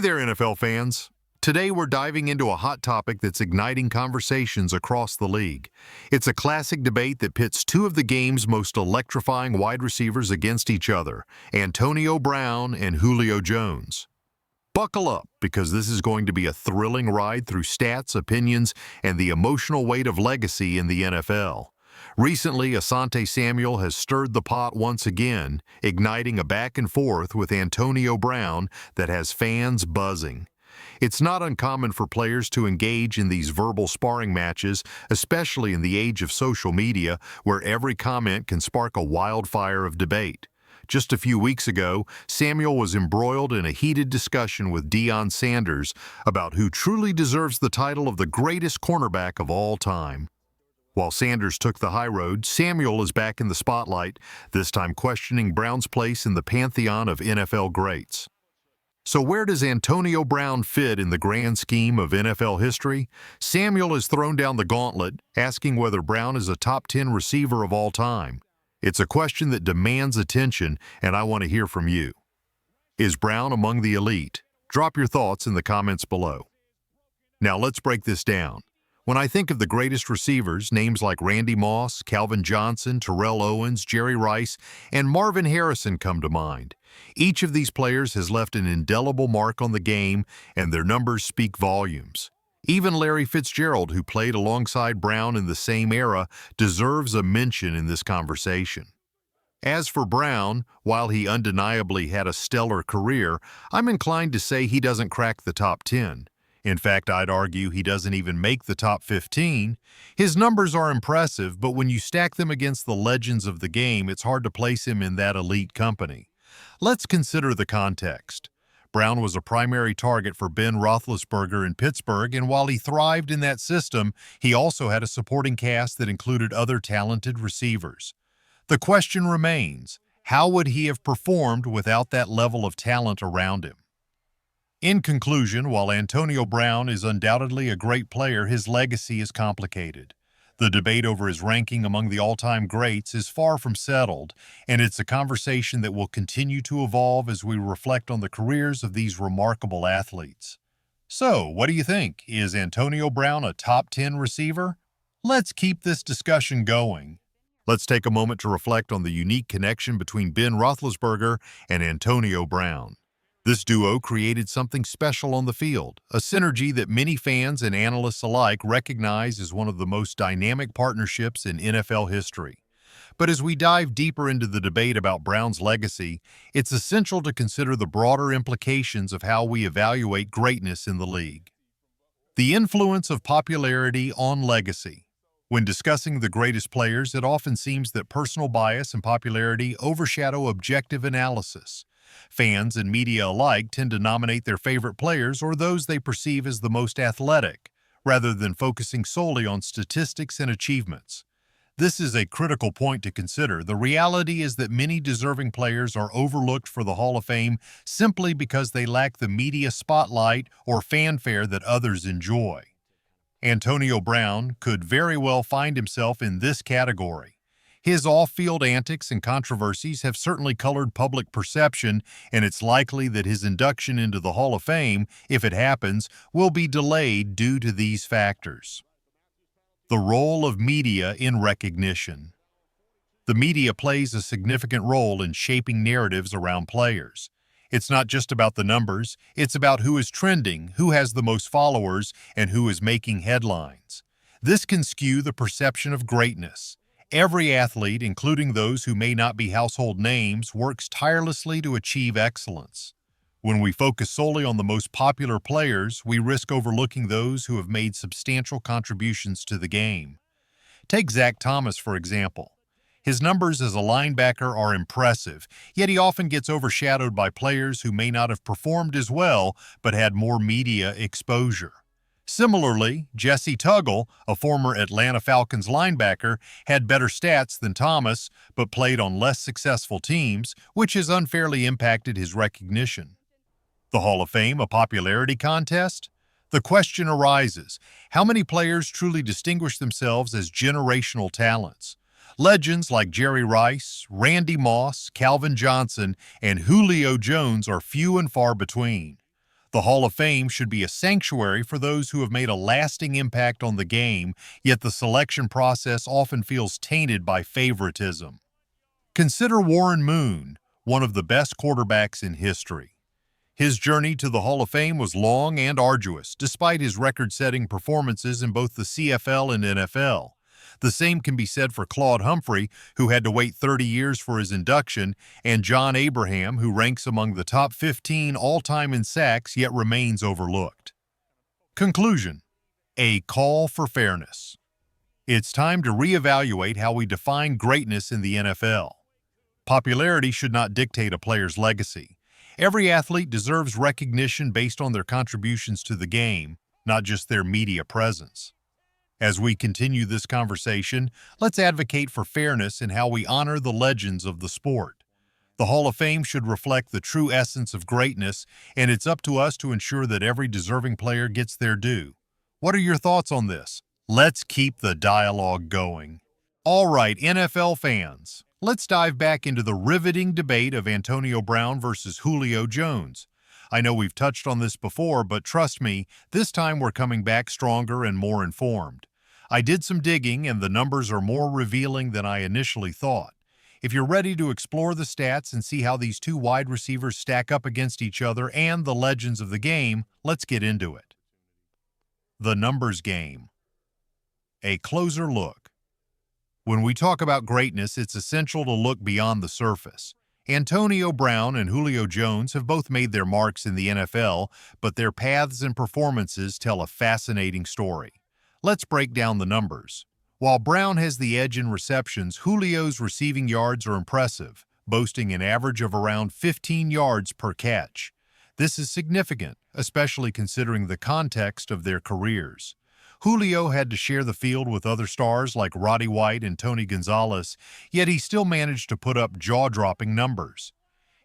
there, NFL fans. Today we're diving into a hot topic that's igniting conversations across the league. It's a classic debate that pits two of the game's most electrifying wide receivers against each other, Antonio Brown and Julio Jones. Buckle up, because this is going to be a thrilling ride through stats, opinions, and the emotional weight of legacy in the NFL. Recently, Asante Samuel has stirred the pot once again, igniting a back and forth with Antonio Brown that has fans buzzing. It's not uncommon for players to engage in these verbal sparring matches, especially in the age of social media, where every comment can spark a wildfire of debate. Just a few weeks ago, Samuel was embroiled in a heated discussion with Deion Sanders about who truly deserves the title of the greatest cornerback of all time. While Sanders took the high road, Samuel is back in the spotlight, this time questioning Brown's place in the pantheon of NFL greats. So where does Antonio Brown fit in the grand scheme of NFL history? Samuel has thrown down the gauntlet, asking whether Brown is a top 10 receiver of all time. It's a question that demands attention, and I want to hear from you. Is Brown among the elite? Drop your thoughts in the comments below. Now let's break this down. When I think of the greatest receivers, names like Randy Moss, Calvin Johnson, Terrell Owens, Jerry Rice, and Marvin Harrison come to mind. Each of these players has left an indelible mark on the game, and their numbers speak volumes. Even Larry Fitzgerald, who played alongside Brown in the same era, deserves a mention in this conversation. As for Brown, while he undeniably had a stellar career, I'm inclined to say he doesn't crack the top 10. In fact, I'd argue he doesn't even make the top 15. His numbers are impressive, but when you stack them against the legends of the game, it's hard to place him in that elite company. Let's consider the context. Brown was a primary target for Ben Roethlisberger in Pittsburgh, and while he thrived in that system, he also had a supporting cast that included other talented receivers. The question remains, how would he have performed without that level of talent around him? In conclusion, while Antonio Brown is undoubtedly a great player, his legacy is complicated. The debate over his ranking among the all-time greats is far from settled, and it's a conversation that will continue to evolve as we reflect on the careers of these remarkable athletes. So, what do you think? Is Antonio Brown a top 10 receiver? Let's keep this discussion going. Let's take a moment to reflect on the unique connection between Ben Roethlisberger and Antonio Brown. This duo created something special on the field, a synergy that many fans and analysts alike recognize as one of the most dynamic partnerships in NFL history. But as we dive deeper into the debate about Brown's legacy, it's essential to consider the broader implications of how we evaluate greatness in the league. The influence of popularity on legacy. When discussing the greatest players, it often seems that personal bias and popularity overshadow objective analysis. Fans and media alike tend to nominate their favorite players or those they perceive as the most athletic, rather than focusing solely on statistics and achievements. This is a critical point to consider. The reality is that many deserving players are overlooked for the Hall of Fame simply because they lack the media spotlight or fanfare that others enjoy. Antonio Brown could very well find himself in this category. His off-field antics and controversies have certainly colored public perception, and it's likely that his induction into the Hall of Fame, if it happens, will be delayed due to these factors. The role of media in recognition. The media plays a significant role in shaping narratives around players. It's not just about the numbers, it's about who is trending, who has the most followers, and who is making headlines. This can skew the perception of greatness. Every athlete, including those who may not be household names, works tirelessly to achieve excellence. When we focus solely on the most popular players, we risk overlooking those who have made substantial contributions to the game. Take Zach Thomas, for example. His numbers as a linebacker are impressive, yet he often gets overshadowed by players who may not have performed as well but had more media exposure. Similarly, Jesse Tuggle, a former Atlanta Falcons linebacker, had better stats than Thomas, but played on less successful teams, which has unfairly impacted his recognition. The Hall of Fame, a popularity contest? The question arises, how many players truly distinguish themselves as generational talents? Legends like Jerry Rice, Randy Moss, Calvin Johnson, and Julio Jones are few and far between. The Hall of Fame should be a sanctuary for those who have made a lasting impact on the game, yet the selection process often feels tainted by favoritism. Consider Warren Moon, one of the best quarterbacks in history. His journey to the Hall of Fame was long and arduous, despite his record-setting performances in both the CFL and NFL. The same can be said for Claude Humphrey, who had to wait 30 years for his induction, and John Abraham, who ranks among the top 15 all-time in sacks yet remains overlooked. Conclusion: a call for fairness. It's time to reevaluate how we define greatness in the NFL. Popularity should not dictate a player's legacy. Every athlete deserves recognition based on their contributions to the game, not just their media presence. As we continue this conversation, let's advocate for fairness in how we honor the legends of the sport. The Hall of Fame should reflect the true essence of greatness, and it's up to us to ensure that every deserving player gets their due. What are your thoughts on this? Let's keep the dialogue going. All right, NFL fans, let's dive back into the riveting debate of Antonio Brown versus Julio Jones. I know we've touched on this before, but trust me, this time we're coming back stronger and more informed. I did some digging, and the numbers are more revealing than I initially thought. If you're ready to explore the stats and see how these two wide receivers stack up against each other and the legends of the game, let's get into it. The numbers game. A closer look. When we talk about greatness, it's essential to look beyond the surface. Antonio Brown and Julio Jones have both made their marks in the NFL, but their paths and performances tell a fascinating story. Let's break down the numbers. While Brown has the edge in receptions, Julio's receiving yards are impressive, boasting an average of around 15 yards per catch. This is significant, especially considering the context of their careers. Julio had to share the field with other stars like Roddy White and Tony Gonzalez, yet he still managed to put up jaw-dropping numbers.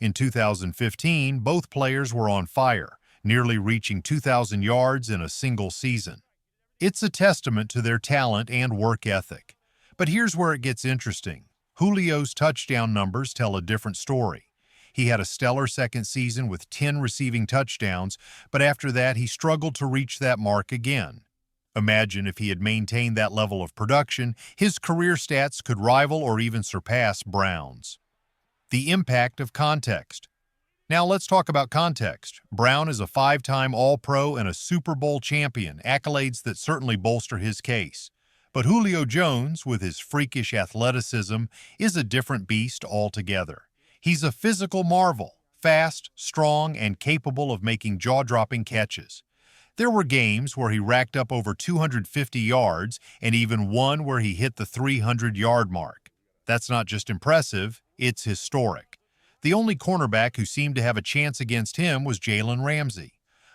In 2015, both players were on fire, nearly reaching 2,000 yards in a single season. It's a testament to their talent and work ethic. But here's where it gets interesting. Julio's touchdown numbers tell a different story. He had a stellar second season with 10 receiving touchdowns, but after that he struggled to reach that mark again. Imagine if he had maintained that level of production, his career stats could rival or even surpass Brown's. The impact of context. Now let's talk about context. Brown is a 5-time All-Pro and a Super Bowl champion, accolades that certainly bolster his case. But Julio Jones, with his freakish athleticism, is a different beast altogether. He's a physical marvel, fast, strong, and capable of making jaw-dropping catches. There were games where he racked up over 250 yards and even one where he hit the 300-yard mark. That's not just impressive, it's historic. The only cornerback who seemed to have a chance against him was Jalen Ramsey.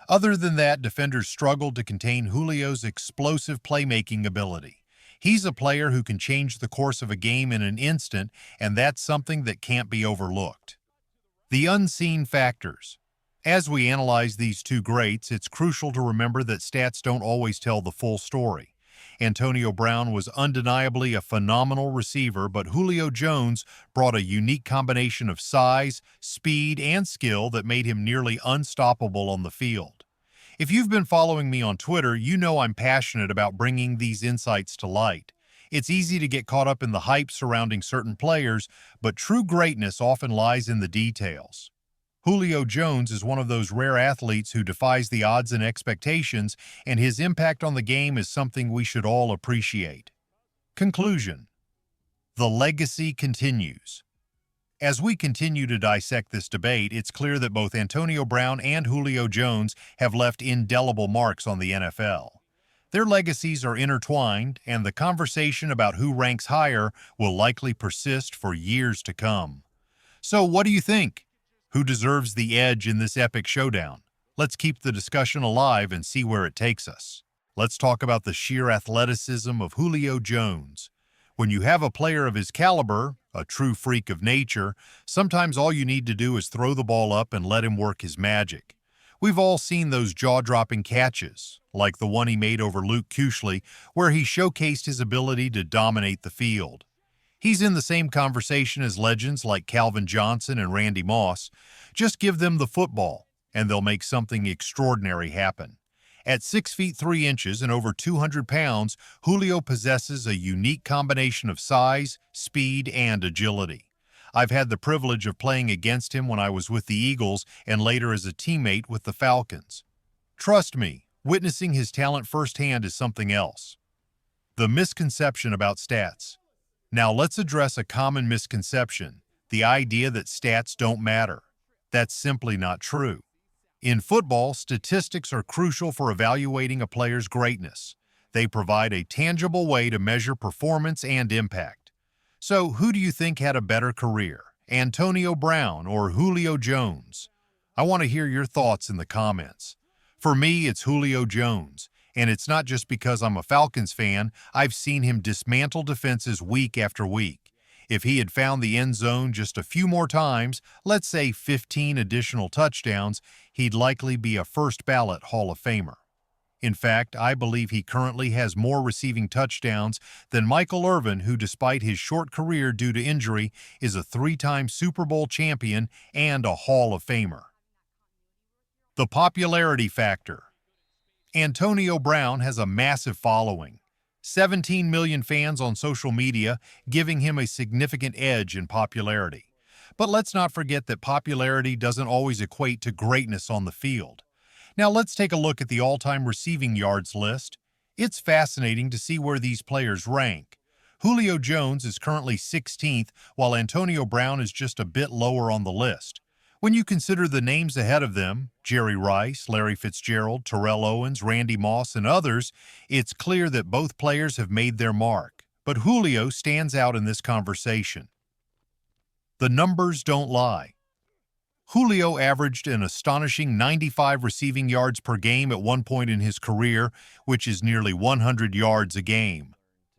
Other than that, defenders struggled to contain Julio's explosive playmaking ability. He's a player who can change the course of a game in an instant, and that's something that can't be overlooked. The unseen factors. As we analyze these two greats, it's crucial to remember that stats don't always tell the full story. Antonio Brown was undeniably a phenomenal receiver, but Julio Jones brought a unique combination of size, speed, and skill that made him nearly unstoppable on the field. If you've been following me on Twitter, you know I'm passionate about bringing these insights to light. It's easy to get caught up in the hype surrounding certain players, but true greatness often lies in the details. Julio Jones is one of those rare athletes who defies the odds and expectations, and his impact on the game is something we should all appreciate. Conclusion. The legacy continues. As we continue to dissect this debate, it's clear that both Antonio Brown and Julio Jones have left indelible marks on the NFL. Their legacies are intertwined, and the conversation about who ranks higher will likely persist for years to come. So what do you think? Who deserves the edge in this epic showdown? Let's keep the discussion alive and see where it takes us. Let's talk about the sheer athleticism of Julio Jones. When you have a player of his caliber, a true freak of nature, sometimes all you need to do is throw the ball up and let him work his magic. We've all seen those jaw-dropping catches, like the one he made over Luke Kuechly, where he showcased his ability to dominate the field. He's in the same conversation as legends like Calvin Johnson and Randy Moss. Just give them the football, and they'll make something extraordinary happen. At 6 feet 3 inches and over 200 pounds, Julio possesses a unique combination of size, speed, and agility. I've had the privilege of playing against him when I was with the Eagles and later as a teammate with the Falcons. Trust me, witnessing his talent firsthand is something else. The misconception about stats. Now let's address a common misconception, the idea that stats don't matter. That's simply not true. In football, statistics are crucial for evaluating a player's greatness. They provide a tangible way to measure performance and impact. So, who do you think had a better career, Antonio Brown or Julio Jones? I want to hear your thoughts in the comments. For me, it's Julio Jones, and it's not just because I'm a Falcons fan. I've seen him dismantle defenses week after week. If he had found the end zone just a few more times, let's say 15 additional touchdowns, he'd likely be a first-ballot Hall of Famer. In fact, I believe he currently has more receiving touchdowns than Michael Irvin, who, despite his short career due to injury, is a 3-time Super Bowl champion and a Hall of Famer. The popularity factor. Antonio Brown has a massive following. 17 million fans on social media, giving him a significant edge in popularity. But let's not forget that popularity doesn't always equate to greatness on the field. Now let's take a look at the all-time receiving yards list. It's fascinating to see where these players rank. Julio Jones is currently 16th, while Antonio Brown is just a bit lower on the list. When you consider the names ahead of them, Jerry Rice, Larry Fitzgerald, Terrell Owens, Randy Moss, and others, it's clear that both players have made their mark. But Julio stands out in this conversation. The numbers don't lie. Julio averaged an astonishing 95 receiving yards per game at one point in his career, which is nearly 100 yards a game.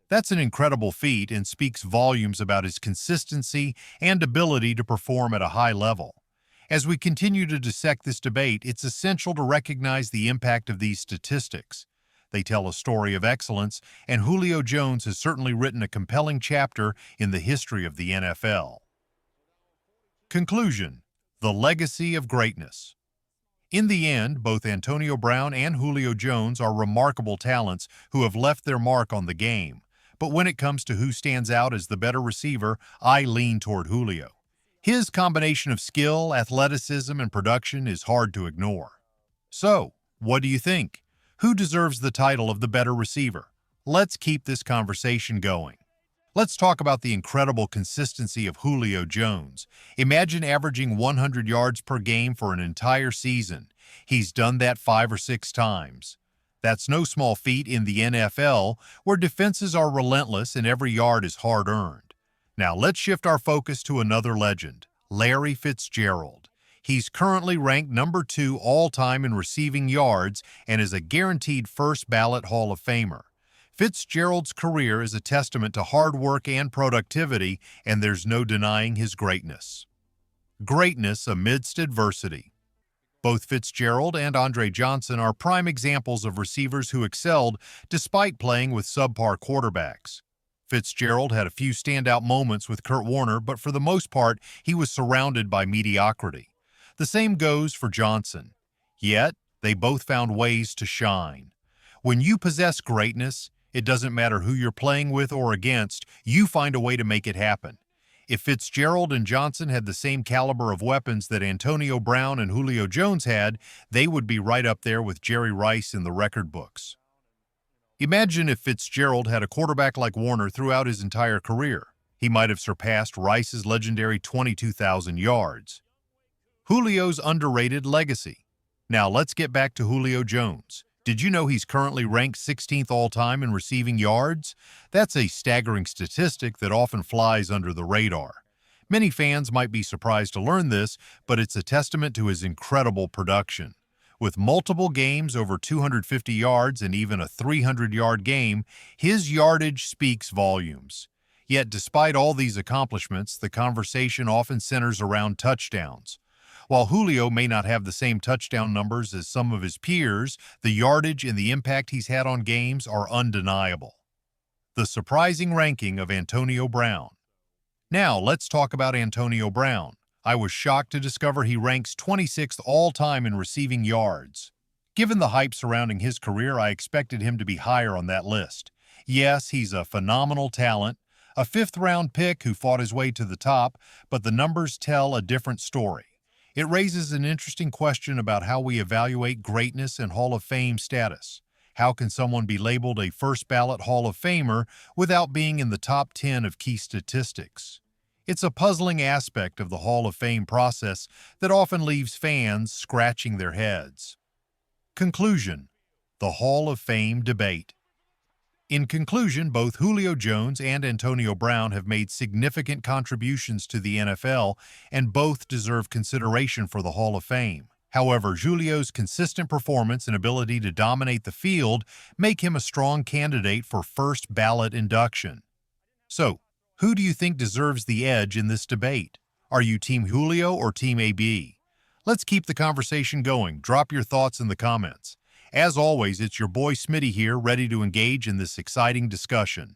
That's an incredible feat and speaks volumes about his consistency and ability to perform at a high level. As we continue to dissect this debate, it's essential to recognize the impact of these statistics. They tell a story of excellence, and Julio Jones has certainly written a compelling chapter in the history of the NFL. Conclusion: the legacy of greatness. In the end, both Antonio Brown and Julio Jones are remarkable talents who have left their mark on the game. But when it comes to who stands out as the better receiver, I lean toward Julio. His combination of skill, athleticism, and production is hard to ignore. So, what do you think? Who deserves the title of the better receiver? Let's keep this conversation going. Let's talk about the incredible consistency of Julio Jones. Imagine averaging 100 yards per game for an entire season. He's done that 5 or 6 times. That's no small feat in the NFL, where defenses are relentless and every yard is hard-earned. Now let's shift our focus to another legend, Larry Fitzgerald. He's currently ranked number 2 all-time in receiving yards and is a guaranteed first-ballot Hall of Famer. Fitzgerald's career is a testament to hard work and productivity, and there's no denying his greatness. Greatness amidst adversity. Both Fitzgerald and Andre Johnson are prime examples of receivers who excelled despite playing with subpar quarterbacks. Fitzgerald had a few standout moments with Kurt Warner, but for the most part, he was surrounded by mediocrity. The same goes for Johnson. Yet, they both found ways to shine. When you possess greatness, it doesn't matter who you're playing with or against, you find a way to make it happen. If Fitzgerald and Johnson had the same caliber of weapons that Antonio Brown and Julio Jones had, they would be right up there with Jerry Rice in the record books. Imagine if Fitzgerald had a quarterback like Warner throughout his entire career. He might have surpassed Rice's legendary 22,000 yards. Julio's underrated legacy. Now let's get back to Julio Jones. Did you know he's currently ranked 16th all-time in receiving yards? That's a staggering statistic that often flies under the radar. Many fans might be surprised to learn this, but it's a testament to his incredible production. With multiple games over 250 yards and even a 300-yard game, his yardage speaks volumes. Yet despite all these accomplishments, the conversation often centers around touchdowns. While Julio may not have the same touchdown numbers as some of his peers, the yardage and the impact he's had on games are undeniable. The surprising ranking of Antonio Brown. Now let's talk about Antonio Brown. I was shocked to discover he ranks 26th all-time in receiving yards. Given the hype surrounding his career, I expected him to be higher on that list. Yes, he's a phenomenal talent, a fifth-round pick who fought his way to the top, but the numbers tell a different story. It raises an interesting question about how we evaluate greatness and Hall of Fame status. How can someone be labeled a first-ballot Hall of Famer without being in the top 10 of key statistics? It's a puzzling aspect of the Hall of Fame process that often leaves fans scratching their heads. Conclusion: the Hall of Fame debate. In conclusion, both Julio Jones and Antonio Brown have made significant contributions to the NFL, and both deserve consideration for the Hall of Fame. However, Julio's consistent performance and ability to dominate the field make him a strong candidate for first-ballot induction. So, who do you think deserves the edge in this debate? Are you Team Julio or Team AB? Let's keep the conversation going. Drop your thoughts in the comments. As always, it's your boy Smitty here, ready to engage in this exciting discussion.